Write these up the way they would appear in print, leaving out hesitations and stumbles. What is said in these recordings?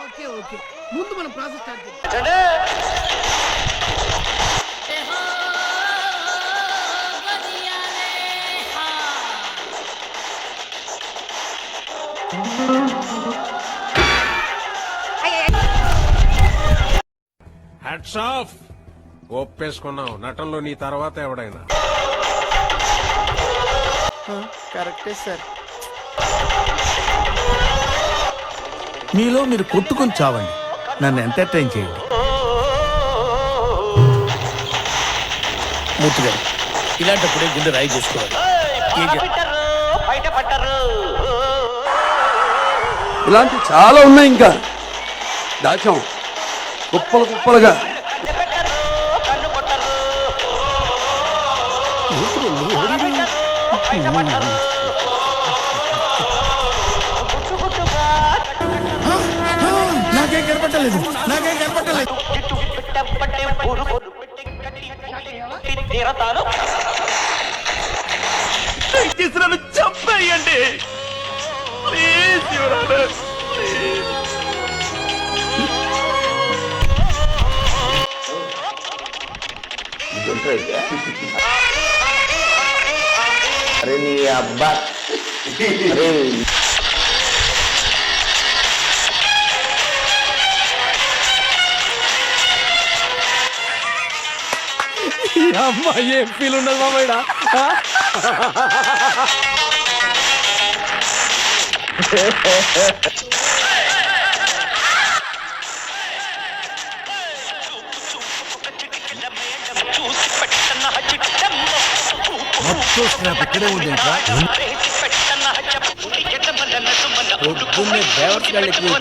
Okay okay ముందు మనం process start చేద్దాం. Hats off. ఒప్పేసుకున్నావు. నటనలో నీ తర్వాత ఎవడైనా. కరెక్టే సార్. మీలో మీరు కొట్టుకొని చావండి, నన్ను ఎంటర్టైన్ చేయండి. మూర్తి గారు, ఇలాంటప్పుడే గుండె రాయి చేసుకోవాలి. ఇలాంటి చాలా ఉన్నాయి, ఇంకా దాచాం కుప్పలు కుప్పలుగా. నాకేం కనపట్టలేదు, నాకేం కనపట్టలేదు. చంపేయండి ప్లీజ్. అరే నీ అబ్బా, అరే అమ్మాయి ఏం ఫీల్ ఉండదు మామయ్య. ఇక్కడే ఉంది. పొద్దున్నే బేవర్స్ గాళ్ళు ఎక్కువ.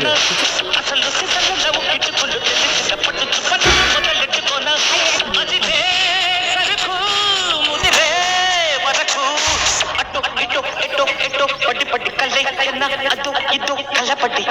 పట్టి పట్టి కళ్ళ కళ్ళ అదు ఇదు కళ్ళ పట్టి